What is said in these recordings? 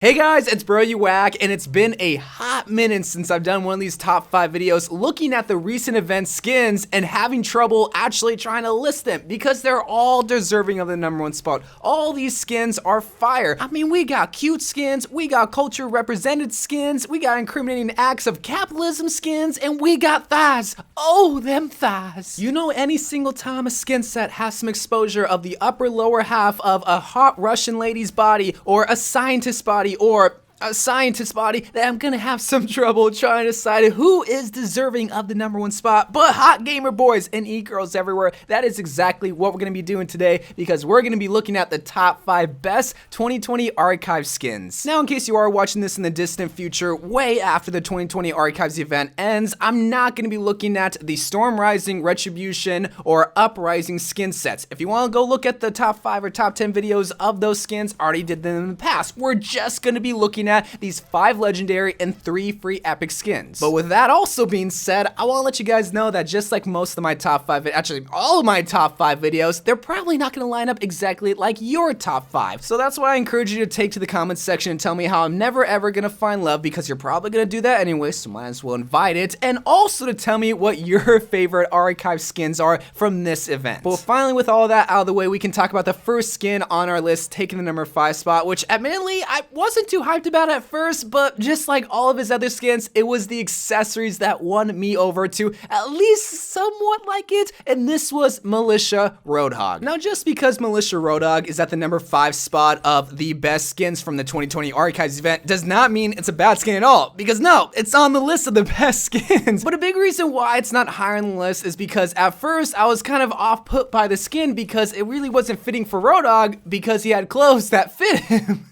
Hey guys, it's Bro You Whack, and it's been a hot minute since I've done one of these top 5 videos looking at the recent event skins and having trouble actually trying to list them because they're all deserving of the #1 spot. All these skins are fire. I mean, we got cute skins, we got culture represented skins, we got incriminating acts of capitalism skins, and we got thighs. Oh, them thighs. You know, any single time a skin set has some exposure of the upper lower half of a hot Russian lady's body or a scientist's body or a scientist's body, that I'm gonna have some trouble trying to decide who is deserving of the #1 spot. But hot gamer boys and e-girls everywhere, that is exactly what we're gonna be doing today, because we're gonna be looking at the top 5 best 2020 archive skins. Now, in case you are watching this in the distant future, way after the 2020 archives event ends, I'm not gonna be looking at the Storm Rising, Retribution, or Uprising skin sets. If you wanna go look at the top 5 or top 10 videos of those skins, I already did them in the past. We're just gonna be looking at these 5 legendary and 3 free epic skins. But with that also being said, I want to let you guys know that just like most of my top 5, actually all of my top 5 videos, they're probably not going to line up exactly like your top 5. So that's why I encourage you to take to the comments section and tell me how I'm never ever going to find love, because you're probably going to do that anyway, so might as well invite it. And also to tell me what your favorite archive skins are from this event. But finally, with all that out of the way, we can talk about the first skin on our list taking the #5 spot, which admittedly I wasn't too hyped about at first, but just like all of his other skins, it was the accessories that won me over to at least somewhat like it, and this was MILITIA ROADHOG. Now, just because MILITIA ROADHOG is at the #5 spot of the best skins from the 2020 archives event does not mean it's a bad skin at all, because no, it's on the list of the best skins. But a big reason why it's not higher on the list is because at first I was kind of off put by the skin because it really wasn't fitting for ROADHOG because he had clothes that fit him.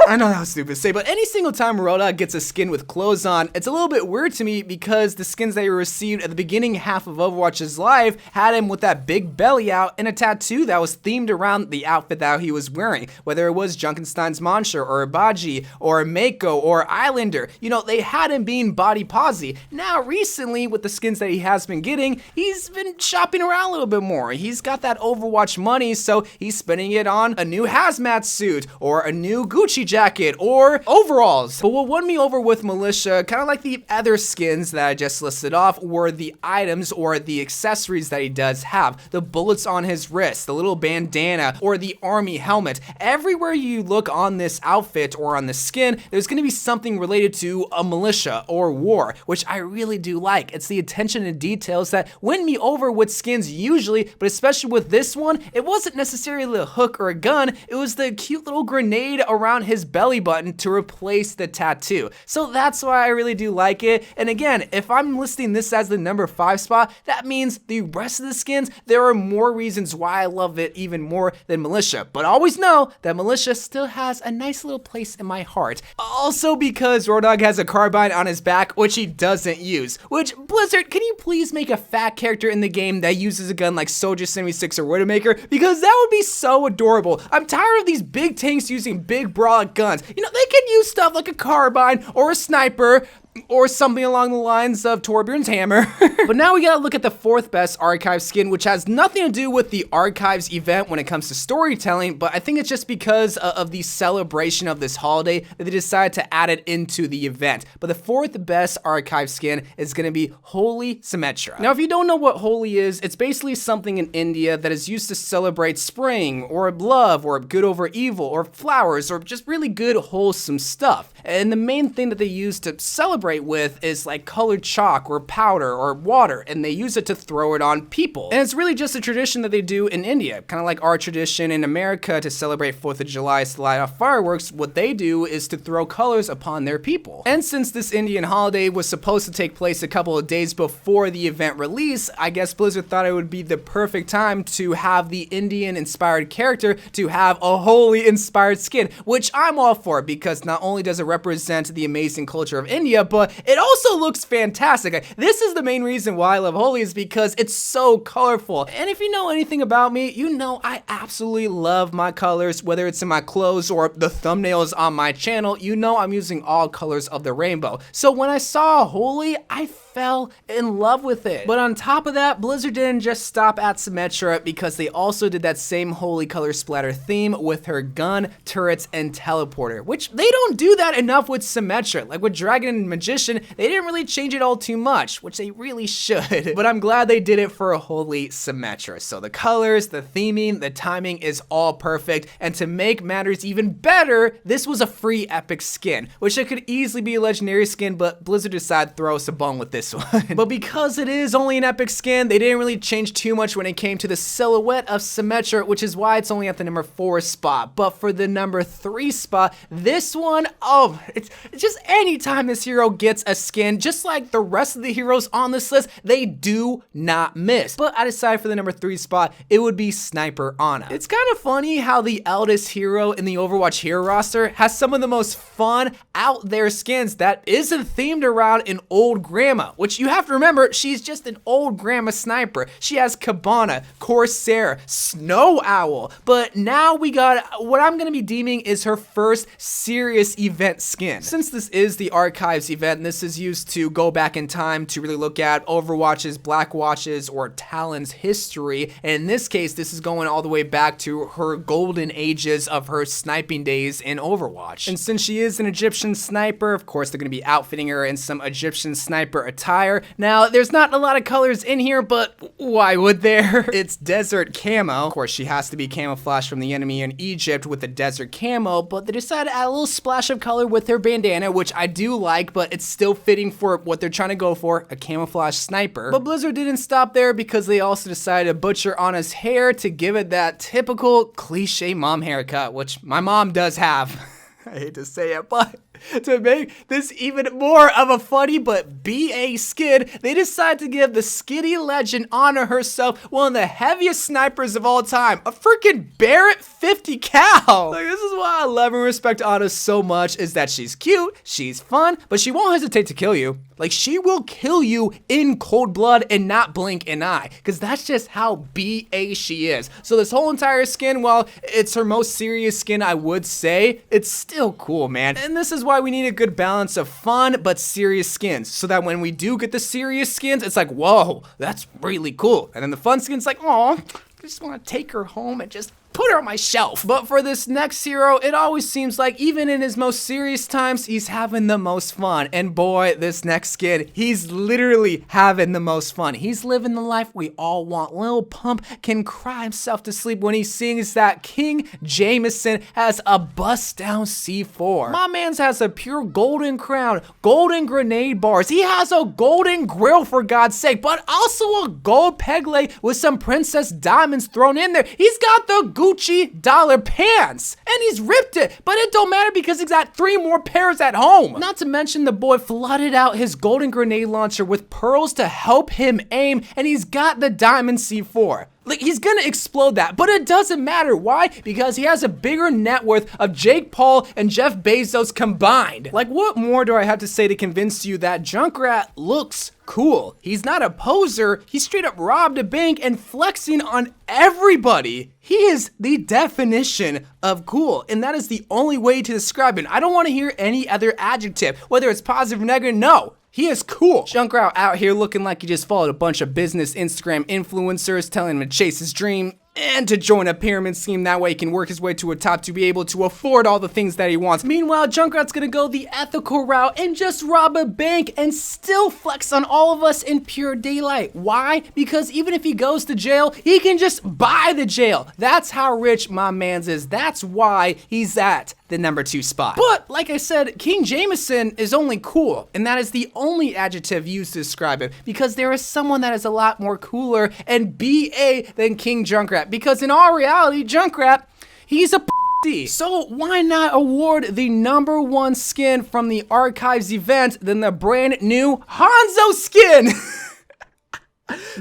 I know that was stupid to say, but any single time ROADHOG gets a skin with clothes on, it's a little bit weird to me because the skins that he received at the beginning half of Overwatch's life had him with that big belly out and a tattoo that was themed around the outfit that he was wearing, whether it was Junkenstein's Mantra or Baji or Mako or Islander. You know, they had him being body posy. Now, recently, with the skins that he has been getting, he's been shopping around a little bit more. He's got that Overwatch money, so he's spending it on a new hazmat suit or a new Gucci jacket or overalls. But what won me over with MILITIA, kind of like the other skins that I just listed off, were the items or the accessories that he does have. The bullets on his wrist, the little bandana, or the army helmet. Everywhere you look on this outfit or on the skin, there's going to be something related to a militia or war, which I really do like. It's the attention to details that win me over with skins usually, but especially with this one, it wasn't necessarily a hook or a gun, it was the cute little grenade around his belly button to replace the tattoo. So that's why I really do like it. And again, if I'm listing this as the #5 spot, that means the rest of the skins, there are more reasons why I love it even more than MILITIA. But always know that MILITIA still has a nice little place in my heart. Also because ROADHOG has a carbine on his back, which he doesn't use. Which, Blizzard, can you please make a fat character in the game that uses a gun like Soldier 76 or Widowmaker? Because that would be so adorable. I'm tired of these big tanks using big broad guns. You know, they can use stuff like a carbine or a sniper or something along the lines of Torbjorn's hammer. But now we gotta look at the 4th best archive skin, which has nothing to do with the archives event when it comes to storytelling, but I think it's just because of the celebration of this holiday that they decided to add it into the event. But the 4th best archive skin is gonna be HOLI SYMMETRA. Now, if you don't know what HOLI is, it's basically something in India that is used to celebrate spring, or love, or good over evil, or flowers, or just really good, wholesome stuff. And the main thing that they use to celebrate with is like colored chalk or powder or water, and they use it to throw it on people. And it's really just a tradition that they do in India, kind of like our tradition in America to celebrate 4th of July to light off fireworks. What they do is to throw colors upon their people. And since this Indian holiday was supposed to take place a couple of days before the event release, I guess Blizzard thought it would be the perfect time to have the Indian inspired character to have a HOLI inspired skin, which I'm all for, because not only does it represent the amazing culture of India, but it also looks fantastic. This is the main reason why I love HOLI, is because it's so colorful. And if you know anything about me, you know I absolutely love my colors, whether it's in my clothes or the thumbnails on my channel. You know I'm using all colors of the rainbow. So when I saw HOLI, I fell in love with it. But on top of that, Blizzard didn't just stop at Symmetra, because they also did that same holy color splatter theme with her gun, turrets, and teleporter, which they don't do that enough with Symmetra. Like with Dragon and Magician, they didn't really change it all too much, which they really should. But I'm glad they did it for a holy Symmetra. So the colors, the theming, the timing is all perfect. And to make matters even better, this was a free epic skin, which it could easily be a legendary skin, but Blizzard decided to throw us a bone with this one. But because it is only an epic skin, they didn't really change too much when it came to the silhouette of Symmetra, which is why it's only at the number 4 spot. But for the number 3 spot, this one, oh, it's just anytime this hero gets a skin, just like the rest of the heroes on this list, they do not miss. But I decided for the number 3 spot, it would be Sniper Ana. It's kind of funny how the eldest hero in the Overwatch hero roster has some of the most fun out there skins that isn't themed around an old grandma, which you have to remember, she's just an old grandma sniper. She has Cabana, Corsair, Snow Owl, but now we got what I'm gonna be deeming is her first serious event skin. Since this is the Archives event, and this is used to go back in time to really look at Overwatch's, Blackwatch's, or Talon's history, and in this case, this is going all the way back to her golden ages of her sniping days in Overwatch. And since she is an Egyptian sniper, of course, they're gonna be outfitting her in some Egyptian sniper attire. Now, there's not a lot of colors in here, but why would there? It's desert camo. Of course, she has to be camouflaged from the enemy in Egypt with the desert camo, but they decided to add a little splash of color with her bandana, which I do like, but it's still fitting for what they're trying to go for, a camouflage sniper. But Blizzard didn't stop there, because they also decided to butcher Ana's hair to give it that typical cliche mom haircut, which my mom does have. I hate to say it, but to make this even more of a funny but BA skin, they decided to give the skinny legend Ana herself one of the heaviest snipers of all time, a freaking Barrett 50 cal. Like, this is why I love and respect Ana so much, is that she's cute, she's fun, but she won't hesitate to kill you. Like, she will kill you in cold blood and not blink an eye, because that's just how BA she is. So this whole entire skin, while it's her most serious skin, I would say, it's still cool, man. And this is why we need a good balance of fun but serious skins, so that when we do get the serious skins, it's like, whoa, that's really cool. And then the fun skins, like, oh, I just want to take her home and just put her on my shelf. But for this next hero, it always seems like even in his most serious times, he's having the most fun. And boy, this next kid, he's literally having the most fun. He's living the life we all want. Lil Pump can cry himself to sleep when he sings that King Jamison has a bust down C4. My man's has a pure golden crown, golden grenade bars. He has a golden grill, for God's sake, but also a gold peg leg with some princess diamonds thrown in there. He's got the Gucci dollar pants, and he's ripped it, but it don't matter because he's got 3 more pairs at home. Not to mention the boy flooded out his golden grenade launcher with pearls to help him aim, and he's got the diamond C4. Like, he's gonna explode that, but it doesn't matter. Why? Because he has a bigger net worth of Jake Paul and Jeff Bezos combined. Like, what more do I have to say to convince you that Junkrat looks cool? He's not a poser. He straight up robbed a bank and flexing on everybody. He is the definition of cool, and that is the only way to describe him. I don't want to hear any other adjective, whether it's positive or negative. No. He is cool. Junkrat out here looking like he just followed a bunch of business Instagram influencers telling him to chase his dream and to join a pyramid scheme. That way he can work his way to a top to be able to afford all the things that he wants. Meanwhile, Junkrat's gonna go the ethical route and just rob a bank and still flex on all of us in pure daylight. Why? Because even if he goes to jail, he can just buy the jail. That's how rich my man's is. That's why he's at the number 2 spot. But like I said, King Jamison is only cool, and that is the only adjective used to describe him, because there is someone that is a lot more cooler and BA than King Junkrat, because in all reality, Junkrat, he's a p***. So why not award the number 1 skin from the Archives event than the brand new Hanzo skin?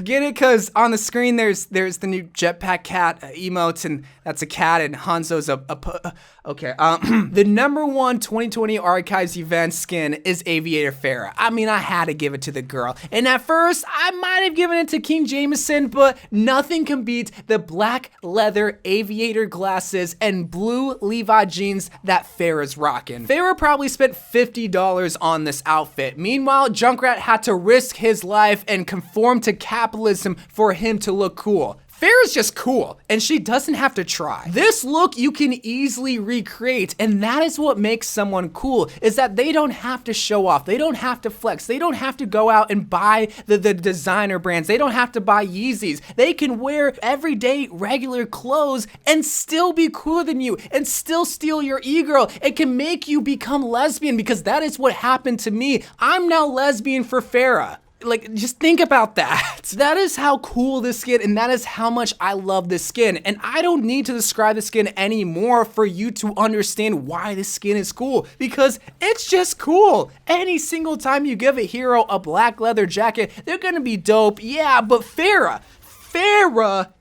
Get it? Because on the screen there's the new jetpack cat emotes, and That's a cat and Hanzo's okay. The #1 2020 Archives event skin is Aviator PHARAH. I mean, I had to give it to the girl. And at first, I might have given it to King JAMINSON, but nothing can beat the black leather aviator glasses and blue Levi jeans that PHARAH's rocking. PHARAH probably spent $50 on this outfit. Meanwhile, JUNKRAT had to risk his life and conform to capitalism for him to look cool. PHARAH's just cool, and she doesn't have to try. This look you can easily recreate, and that is what makes someone cool, is that they don't have to show off, they don't have to flex, they don't have to go out and buy the designer brands, they don't have to buy Yeezys. They can wear everyday regular clothes and still be cooler than you, and still steal your e-girl. It can make you become lesbian, because that is what happened to me. I'm now lesbian for PHARAH. Like, just think about that. That is how cool this skin, and that is how much I love this skin. And I don't need to describe the skin anymore for you to understand why this skin is cool, because it's just cool. Any single time you give a hero a black leather jacket, they're gonna be dope, yeah, but PHARAH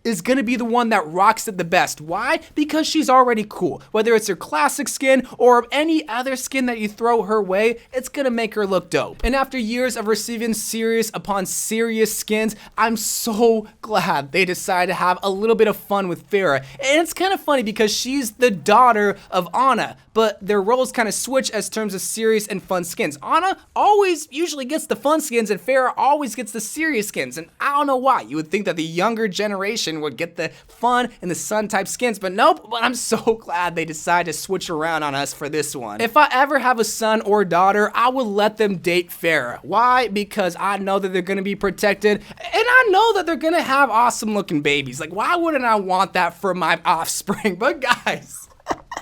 is gonna be the one that rocks it the best. Why? Because she's already cool. Whether it's her classic skin or any other skin that you throw her way, it's gonna make her look dope. And after years of receiving serious upon serious skins, I'm so glad they decided to have a little bit of fun with PHARAH. And it's kind of funny because she's the daughter of Ana, but their roles kind of switch as terms of serious and fun skins. Ana always usually gets the fun skins, and PHARAH always gets the serious skins. And I don't know why. You would think that the younger generation would get the fun and the sun type skins, but nope. But I'm so glad they decided to switch around on us for this one. If I ever have a son or daughter, I would let them date PHARAH. Why? Because I know that they're gonna be protected, and I know that they're gonna have awesome looking babies. Like, why wouldn't I want that for my offspring? But guys,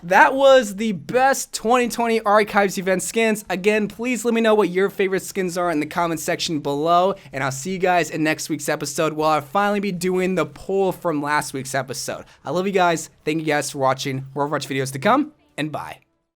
that was the best 2020 Archives event skins. Again, please let me know what your favorite skins are in the comment section below, and I'll see you guys in next week's episode where I'll finally be doing the poll from last week's episode. I love you guys. Thank you guys for watching. More Overwatch videos to come, and bye.